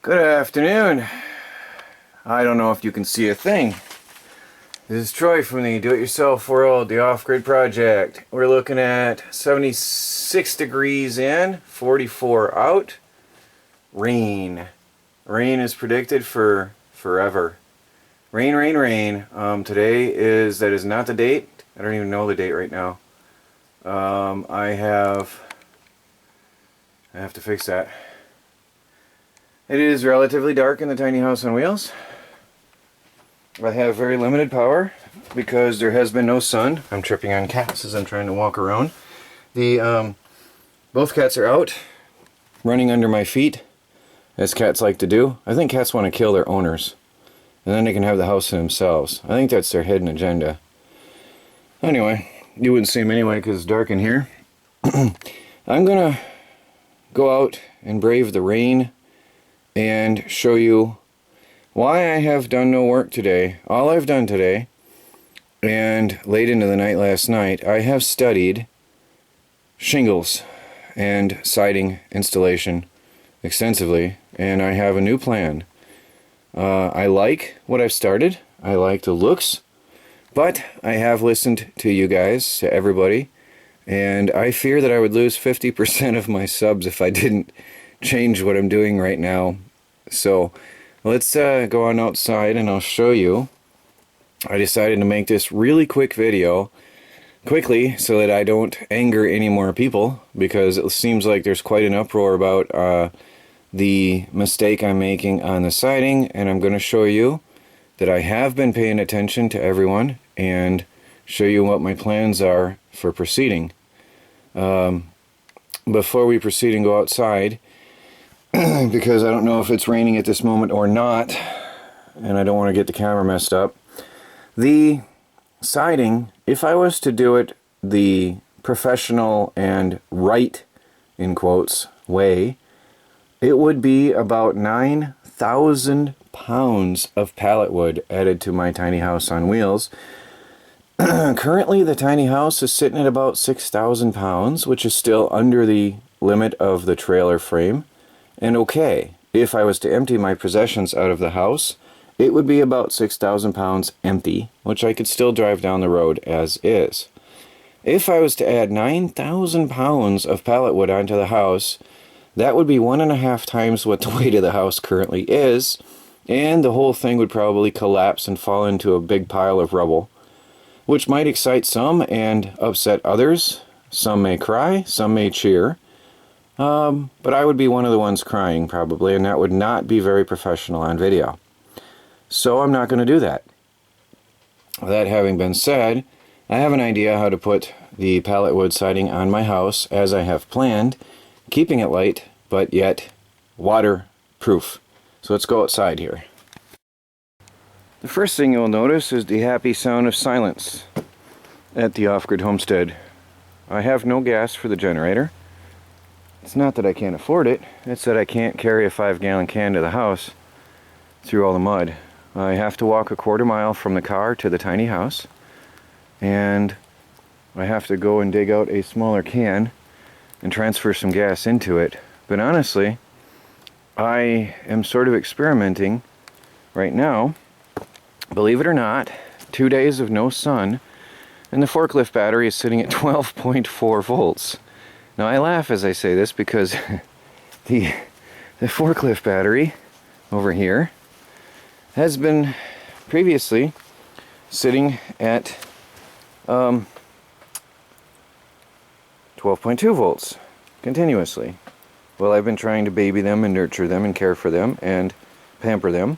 Good afternoon. I don't know if you can see a thing. This is Troy from the Do-It-Yourself World, the Off-Grid Project. We're looking at 76 degrees in, 44 out. Rain. Rain is predicted for forever. Rain, rain, rain. Today is not the date. I don't even know the date right now. I have to fix that. It is relatively dark in the tiny house on wheels. I have very limited power because there has been no sun. I'm tripping on cats as I'm trying to walk around. Both cats are out, running under my feet, as cats like to do. I think cats want to kill their owners, and then they can have the house to themselves. I think that's their hidden agenda. Anyway, you wouldn't see them anyway because it's dark in here. I'm gonna go out and brave the rain and show you why I have done no work today. All I've done today, and late into the night last night, I have studied shingles and siding installation extensively, and I have a new plan. I like what I've started. I like the looks, but I have listened to you guys, to everybody, and I fear that I would lose 50% of my subs if I didn't change what I'm doing right now. So let's go on outside and I'll show you. I decided to make this really quick video quickly so that I don't anger any more people, because it seems like there's quite an uproar about the mistake I'm making on the siding, and I'm going to show you that I have been paying attention to everyone and show you what my plans are for proceeding. Before we proceed and go outside, because I don't know if it's raining at this moment or not, and I don't want to get the camera messed up. The siding, if I was to do it the professional and right, in quotes, way, it would be about 9,000 pounds of pallet wood added to my tiny house on wheels. Currently, the tiny house is sitting at about 6,000 pounds, which is still under the limit of the trailer frame. And okay, if I was to empty my possessions out of the house, it would be about 6,000 pounds empty, which I could still drive down the road as is. If I was to add 9,000 pounds of pallet wood onto the house, that would be 1.5 times what the weight of the house currently is, and the whole thing would probably collapse and fall into a big pile of rubble, which might excite some and upset others. Some may cry, some may cheer. But I would be one of the ones crying probably, and that would not be very professional on video. So I'm not going to do that. That having been said, I have an idea how to put the pallet wood siding on my house as I have planned, keeping it light, but yet waterproof. So let's go outside here. The first thing you'll notice is the happy sound of silence at the off-grid homestead. I have no gas for the generator. It's not that I can't afford it, it's that I can't carry a 5-gallon can to the house through all the mud. I have to walk a quarter mile from the car to the tiny house, and I have to go and dig out a smaller can and transfer some gas into it. But honestly, I am sort of experimenting right now. Believe it or not, 2 days of no sun, and the forklift battery is sitting at 12.4 volts. Now I laugh as I say this because the forklift battery over here has been previously sitting at 12.2 volts continuously. Well, I've been trying to baby them and nurture them and care for them and pamper them.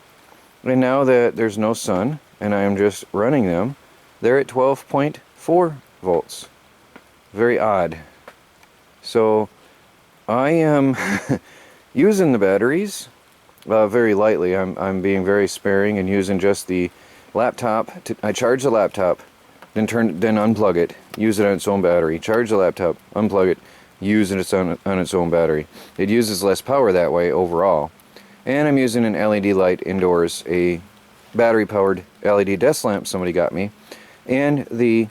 And now that there's no sun and I am just running them, they're at 12.4 volts. Very odd. So I am using the batteries very lightly. I'm being very sparing and using just the laptop. I charge the laptop, then unplug it, use it on its own battery. Charge the laptop, unplug it, use it on its own battery. It uses less power that way overall. And I'm using an LED light indoors, a battery-powered LED desk lamp somebody got me, and the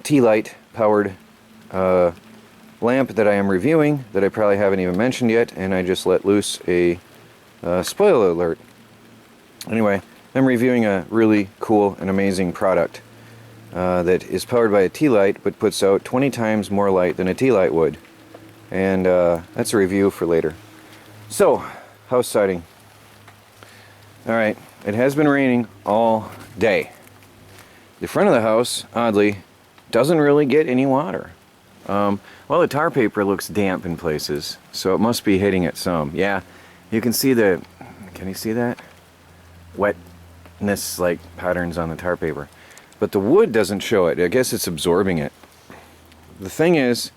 T-light powered lamp that I am reviewing that I probably haven't even mentioned yet, and I just let loose a Spoiler alert. Anyway, I'm reviewing a really cool and amazing product that is powered by a tea light but puts out 20 times more light than a tea light would. And that's a review for later. So, house siding. Alright, it has been raining all day. The front of the house, oddly, doesn't really get any water. Well, the tar paper looks damp in places, so it must be hitting it some. Yeah, you can see can you see that? Wetness like patterns on the tar paper. But the wood doesn't show it. I guess it's absorbing it. The thing is,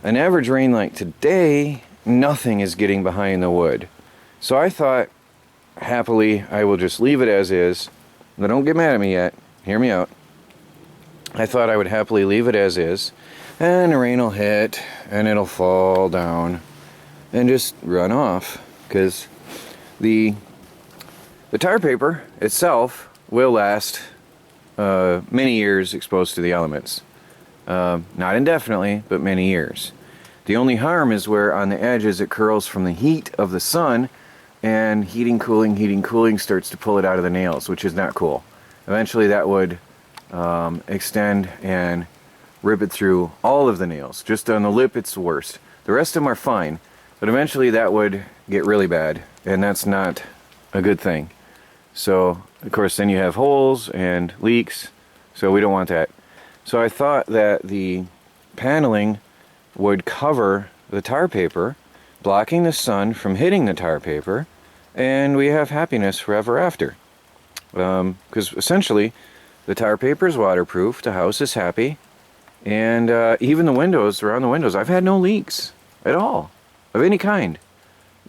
an average rain like today, nothing is getting behind the wood. So I thought, happily, I will just leave it as is. Now don't get mad at me yet. Hear me out. I thought I would happily leave it as is, and the rain will hit, and it'll fall down, and just run off, because the tar paper itself will last many years exposed to the elements. Not indefinitely, but many years. The only harm is where on the edges it curls from the heat of the sun, and heating, cooling starts to pull it out of the nails, which is not cool. Eventually that would extend and rip it through all of the nails. Just on the lip it's the worst. The rest of them are fine, but eventually that would get really bad, and that's not a good thing. So of course then you have holes and leaks, so we don't want that. So I thought that the paneling would cover the tar paper, blocking the sun from hitting the tar paper, and we have happiness forever after. Because essentially the tar paper is waterproof, the house is happy, and even the windows, around the windows, I've had no leaks at all, of any kind,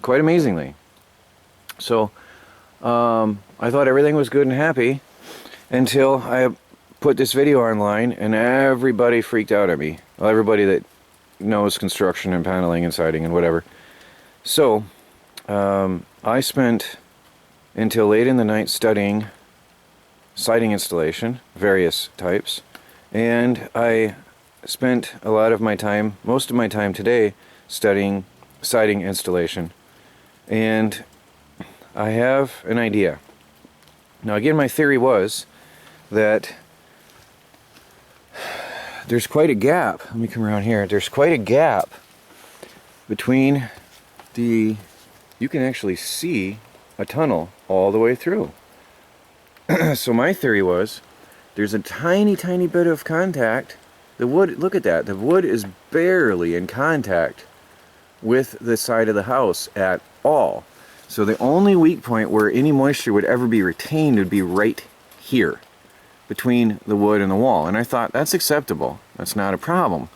quite amazingly. So I thought everything was good and happy until I put this video online and everybody freaked out at me. Well, everybody that knows construction and paneling and siding and whatever. So I spent until late in the night studying siding installation, various types, and I spent a lot of my time, most of my time today, studying siding installation. And I have an idea. Now again, my theory was that there's quite a gap. Let me come around here. There's quite a gap between you can actually see a tunnel all the way through. So my theory was there's a tiny bit of contact. The wood, look at that, the wood is barely in contact with the side of the house at all. So the only weak point where any moisture would ever be retained would be right here between the wood and the wall. And I thought that's acceptable, that's not a problem.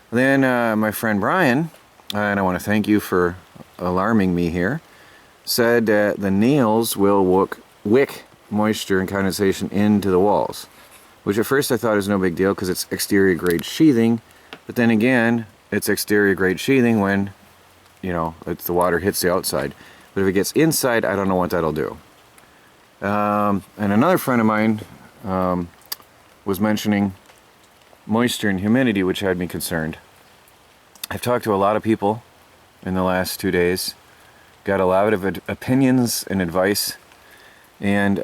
Then my friend Brian, and I want to thank you for alarming me here, said that the nails will wick moisture and condensation into the walls, which at first I thought was no big deal because it's exterior grade sheathing, but then again it's exterior grade sheathing when, you know, the water hits the outside. But if it gets inside, I don't know what that'll do. And another friend of mine was mentioning moisture and humidity, which had me concerned. I've talked to a lot of people in the last 2 days, got a lot of opinions and advice, and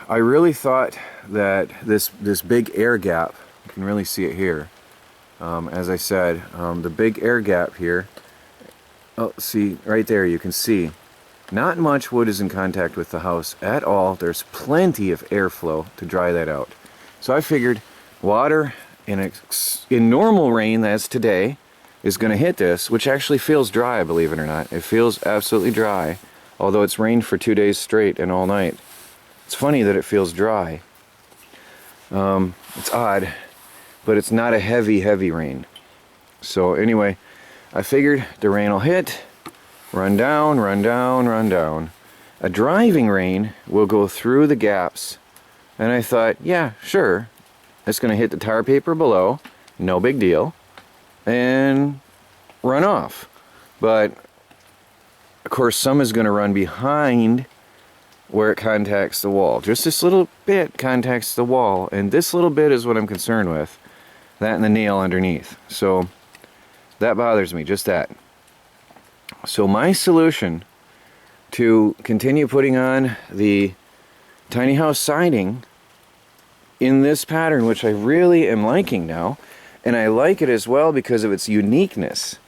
I really thought that this big air gap, you can really see it here, as I said, the big air gap here, oh, see right there, you can see not much wood is in contact with the house at all. There's plenty of airflow to dry that out. So I figured water in normal rain, that's today, is going to hit this, which actually feels dry, believe it or not. It feels absolutely dry, although it's rained for 2 days straight and all night. It's funny that it feels dry. It's odd, but it's not a heavy rain. So anyway, I figured the rain will hit, run down, run down, run down. A driving rain will go through the gaps, and I thought, yeah, sure, it's going to hit the tar paper below, no big deal, and run off. But of course some is going to run behind where it contacts the wall. Just this little bit contacts the wall, and this little bit is what I'm concerned with. That and the nail underneath. So that bothers me, just that. So my solution to continue putting on the tiny house siding in this pattern, which I really am liking now, and I like it as well because of its uniqueness.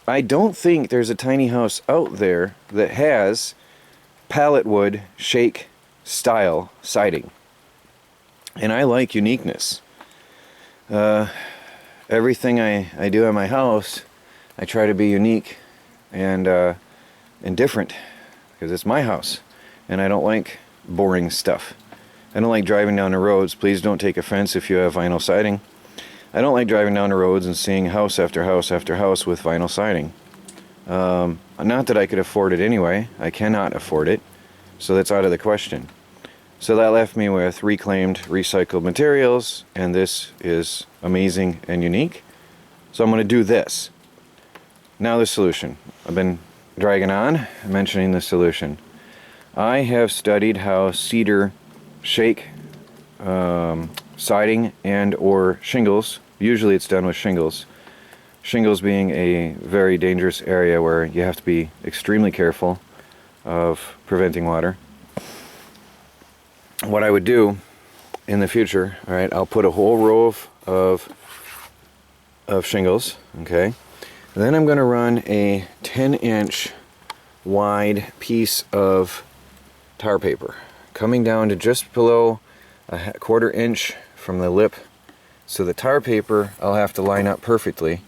I don't think there's a tiny house out there that has pallet wood shake style siding. And I like uniqueness. Everything I do in my house, I try to be unique and different, because it's my house and I don't like boring stuff. I don't like driving down the roads. Please don't take offense if you have vinyl siding. I don't like driving down the roads and seeing house after house after house with vinyl siding. Not that I could afford it anyway. I cannot afford it, so that's out of the question. So that left me with reclaimed, recycled materials, and this is amazing and unique. So I'm going to do this. Now the solution. I've been dragging on mentioning the solution. I have studied how cedar shake siding and or shingles. Usually it's done with shingles. Shingles being a very dangerous area where you have to be extremely careful of preventing water. What I would do in the future, all right, I'll put a whole row of shingles, okay? And then I'm going to run a 10-inch wide piece of tar paper coming down to just below a quarter inch from the lip. So the tar paper I'll have to line up perfectly,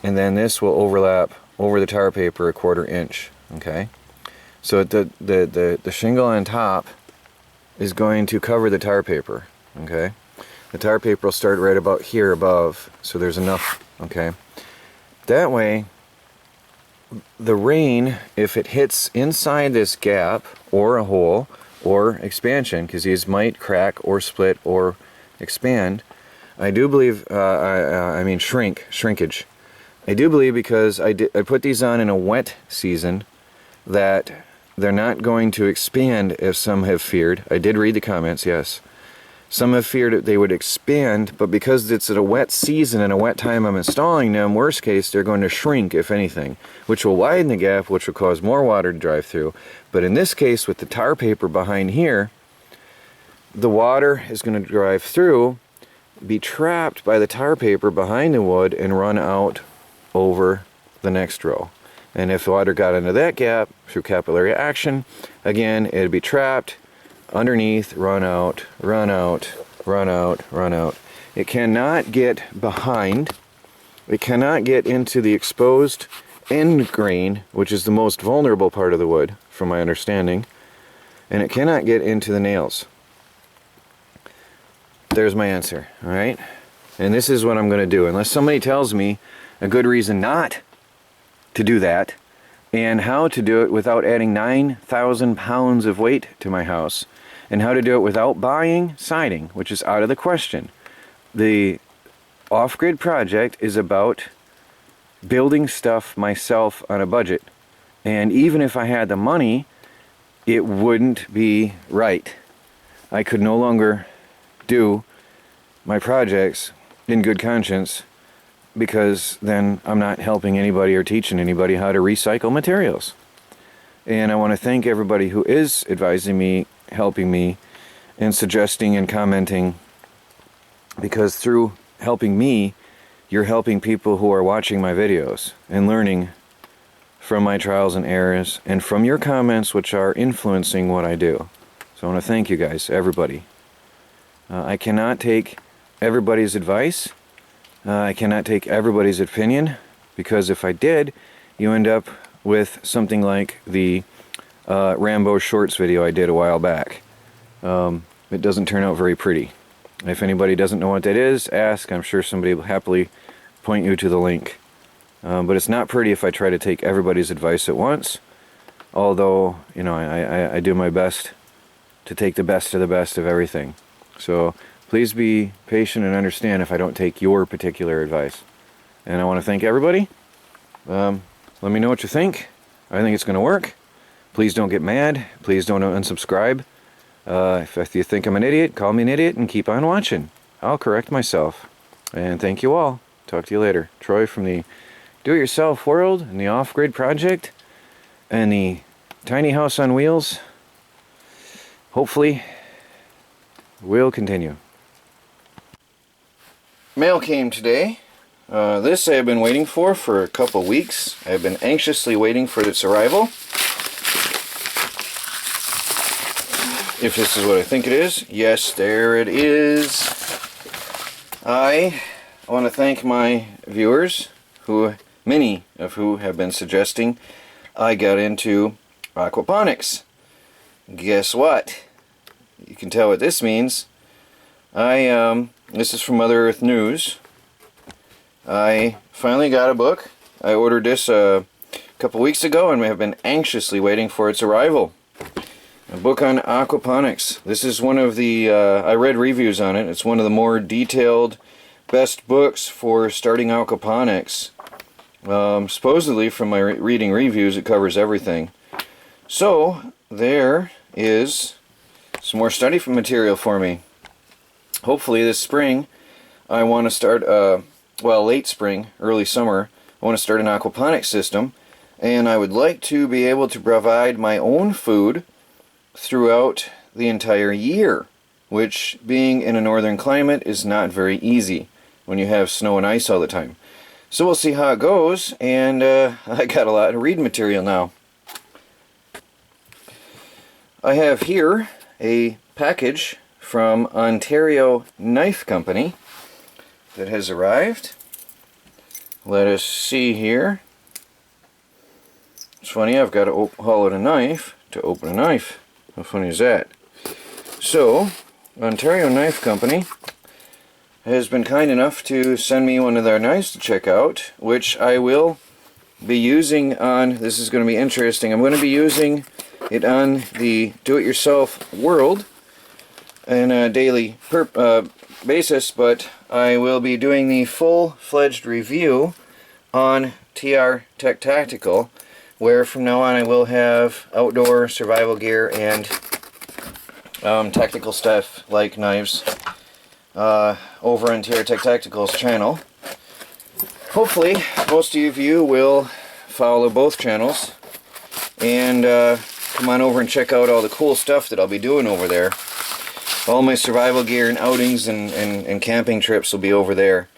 and then this will overlap over the tar paper a quarter inch, okay? So the shingle on top is going to cover the tar paper, okay? The tar paper will start right about here above, so there's enough, okay? That way, the rain, if it hits inside this gap, or a hole, or expansion, because these might crack or split or expand, I do believe, shrinkage. I do believe, because I put these on in a wet season, that they're not going to expand as some have feared. I did read the comments, yes. Some have feared that they would expand, but because it's at a wet season and a wet time I'm installing them, worst case, they're going to shrink, if anything, which will widen the gap, which will cause more water to drive through. But in this case, with the tar paper behind here, the water is going to drive through, be trapped by the tar paper behind the wood, and run out over the next row. And if water got into that gap through capillary action, again, it'd be trapped underneath, run out, run out, run out, run out. It cannot get behind. It cannot get into the exposed end grain, which is the most vulnerable part of the wood, from my understanding. And it cannot get into the nails. There's my answer, all right? And this is what I'm going to do. Unless somebody tells me a good reason not to do that, and how to do it without adding 9,000 pounds of weight to my house, and how to do it without buying siding, which is out of the question. The off-grid project is about building stuff myself on a budget, and even if I had the money, it wouldn't be right. I could no longer do my projects in good conscience, because then I'm not helping anybody or teaching anybody how to recycle materials. And I want to thank everybody who is advising me, helping me, and suggesting and commenting, because through helping me, you're helping people who are watching my videos and learning from my trials and errors, and from your comments, which are influencing what I do. So I want to thank you guys, everybody. I cannot take everybody's advice. I cannot take everybody's opinion, because if I did, you end up with something like the Rambo Shorts video I did a while back. It doesn't turn out very pretty. If anybody doesn't know what that is, ask. I'm sure somebody will happily point you to the link. But it's not pretty if I try to take everybody's advice at once, although, you know, I do my best to take the best of everything. So please be patient and understand if I don't take your particular advice. And I want to thank everybody. Let me know what you think. I think it's going to work. Please don't get mad. Please don't unsubscribe. If you think I'm an idiot, call me an idiot and keep on watching. I'll correct myself. And thank you all. Talk to you later. Troy from the do-it-yourself world and the off-grid project and the tiny house on wheels, hopefully, will continue. Mail came today. This I have been waiting for a couple weeks. I have been anxiously waiting for its arrival. If this is what I think it is, yes, there it is. I want to thank my viewers, many of who have been suggesting I got into aquaponics. Guess what? You can tell what this means. This is from Mother Earth News. I finally got a book. I ordered this a couple weeks ago and have been anxiously waiting for its arrival. A book on aquaponics. This is one of the, I read reviews on it. It's one of the more detailed, best books for starting aquaponics. Supposedly, from my reading reviews, it covers everything. So, there is some more study material for me. Hopefully this spring, I want to start, well, late spring, early summer, I want to start an aquaponics system. And I would like to be able to provide my own food throughout the entire year, which, being in a northern climate, is not very easy when you have snow and ice all the time. So we'll see how it goes, and I got a lot of read material now. I have here a package from Ontario Knife Company that has arrived. Let us see here. It's funny, I've got to hollow a knife to open a knife. How funny is that? So, Ontario Knife Company has been kind enough to send me one of their knives to check out, which I will be using on, this is going to be interesting, I'm going to be using it on the do-it-yourself world on a daily basis, but I will be doing the full-fledged review on TR Tech Tactical, where from now on I will have outdoor survival gear and tactical stuff like knives over on TR Tech Tactical's channel. Hopefully most of you will follow both channels and come on over and check out all the cool stuff that I'll be doing over there. All my survival gear and outings and camping trips will be over there.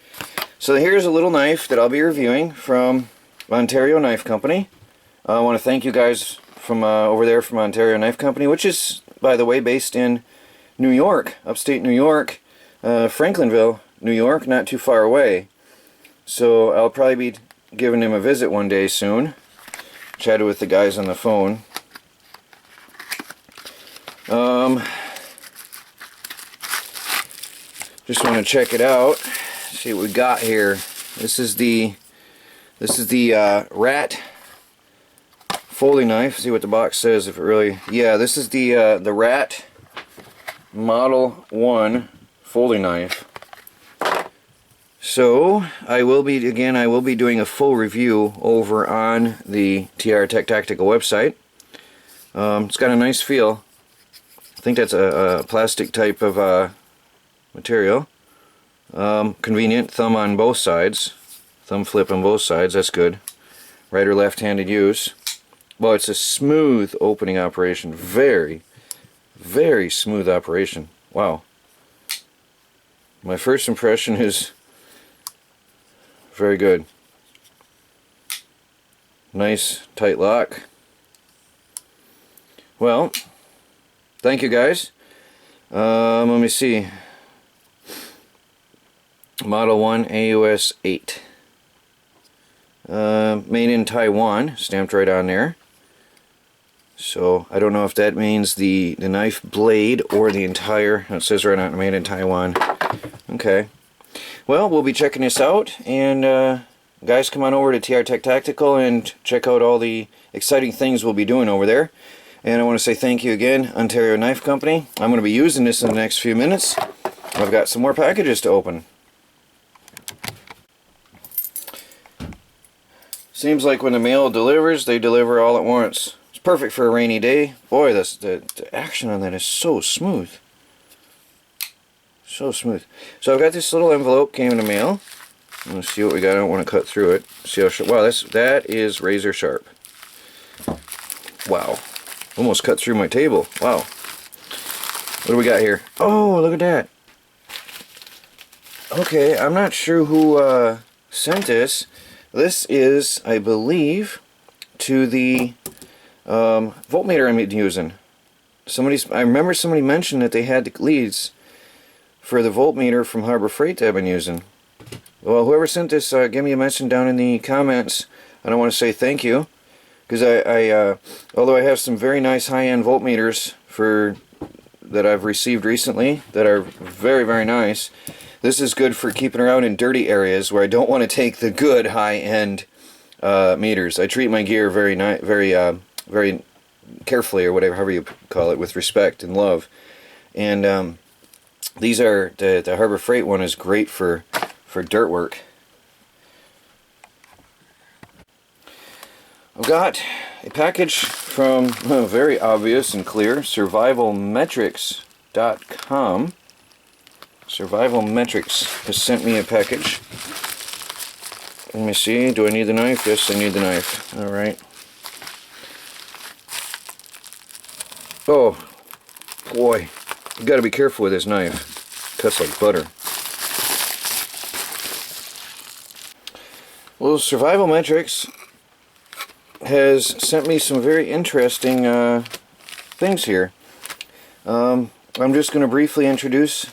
So here's a little knife that I'll be reviewing from Ontario Knife Company. I want to thank you guys from over there from Ontario Knife Company, which is, by the way, based in New York, upstate New York, Franklinville, New York, not too far away. So I'll probably be giving them a visit one day soon. Chatted with the guys on the phone. Just want to check it out. See what we got here. This is the rat folding knife. See what the box says. If it really, yeah, this is the rat Model 1 folding knife. So I will be doing a full review over on the TR Tech Tactical website. It's got a nice feel. I think that's a plastic type of material. Convenient. Thumb on both sides. Thumb flip on both sides. That's good. Right or left-handed use. Well, it's a smooth opening operation. Very, very smooth operation. Wow. My first impression is very good. Nice tight lock. Well, thank you guys. Let me see. Model 1 AUS 8. Made in Taiwan, stamped right on there. So I don't know if that means the knife blade or the entire, it says right on it, made in Taiwan. Okay. Well, we'll be checking this out, and guys, come on over to TR Tech Tactical and check out all the exciting things we'll be doing over there. And I want to say thank you again, Ontario Knife Company. I'm going to be using this in the next few minutes. I've got some more packages to open. Seems like when the mail delivers, they deliver all at once. It's perfect for a rainy day. Boy, the action on that is so smooth. So smooth. So I've got this little envelope, came in the mail. Let's see what we got. I don't want to cut through it. See how sharp. Wow, that is razor sharp. Wow. Almost cut through my table. Wow. What do we got here? Oh, look at that. Okay, I'm not sure who sent this. This is, I believe, to the voltmeter I'm using. I remember somebody mentioned that they had the leads for the voltmeter from Harbor Freight that I've been using. Well, whoever sent this, give me a mention down in the comments. I don't want to say thank you, because although I have some very nice high-end voltmeters that I've received recently that are very, very nice, this is good for keeping around in dirty areas where I don't want to take the good high-end meters. I treat my gear very carefully, or whatever, however you call it, with respect and love. And these are the Harbor Freight one is great for dirt work. I've got a package from very obvious and clear survivalmetrics.com. Survivalmetrics has sent me a package. Let me see. Do I need the knife? Yes, I need the knife. All right. Oh boy, you got to be careful with this knife. It cuts like butter. Well, Survivalmetrics has sent me some very interesting things here. I'm just going to briefly introduce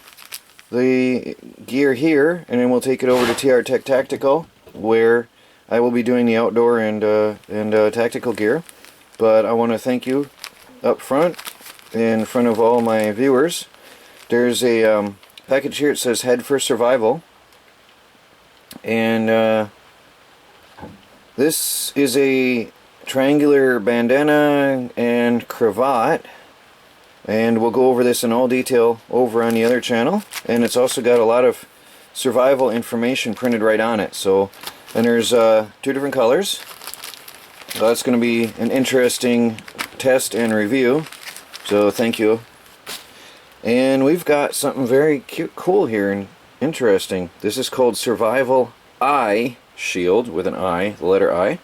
the gear here, and then we'll take it over to TR Tech Tactical, where I will be doing the outdoor and tactical gear. But I want to thank you up front, in front of all my viewers. There's a package here. It says Head for Survival, and this is a triangular bandana and cravat, and we'll go over this in all detail over on the other channel. And it's also got a lot of survival information printed right on it. So, and there's 2 different colors. So that's going to be an interesting test and review. So thank you. And we've got something very cute, cool here and interesting. This is called Survival Eye Shield, with an I, the letter I,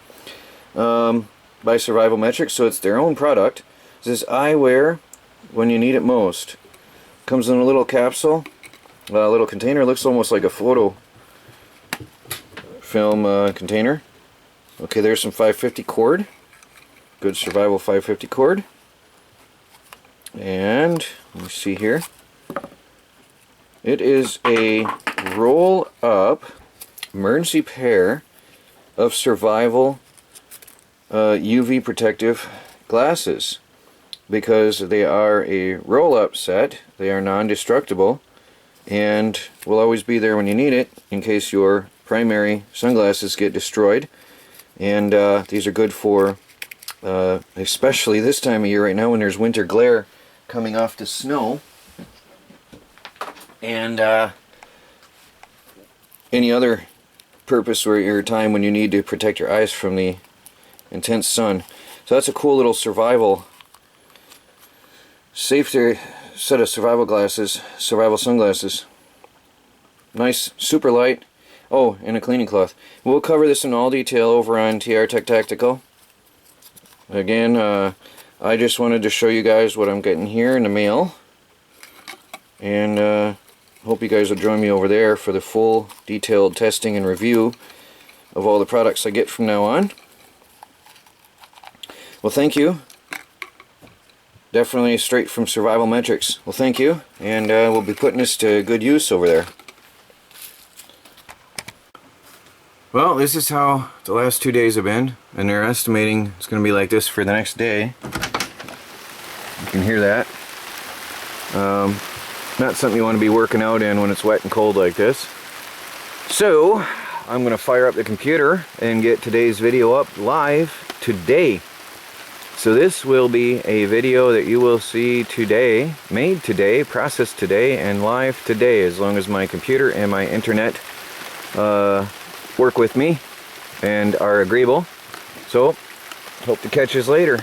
by Survivalmetrics. So it's their own product. This is eyewear when you need it most. Comes in a little capsule, a little container. It looks almost like a photo film container. Okay, there's some 550 cord. Good Survival 550 cord. And let me see here. It is a roll-up emergency pair of survival UV protective glasses. Because they are a roll-up set, they are non-destructible, and will always be there when you need it in case your primary sunglasses get destroyed. And these are good for especially this time of year right now when there's winter glare coming off the snow, and any other purpose or your time when you need to protect your eyes from the intense sun. So that's a cool little survival safety set of survival sunglasses. Nice, super light. Oh, and a cleaning cloth. We'll cover this in all detail over on TR Tech Tactical. Again, I just wanted to show you guys what I'm getting here in the mail, and hope you guys will join me over there for the full detailed testing and review of all the products I get from now on. Well, thank you. Definitely straight from Survivalmetrics. Well, thank you, and we'll be putting this to good use over there. Well, this is how the last 2 days have been, and they're estimating it's going to be like this for the next day. You can hear that. Not something you want to be working out in when it's wet and cold like this. So, I'm going to fire up the computer and get today's video up live today. So this will be a video that you will see today, made today, processed today, and live today, as long as my computer and my internet work with me and are agreeable. So, hope to catch us later.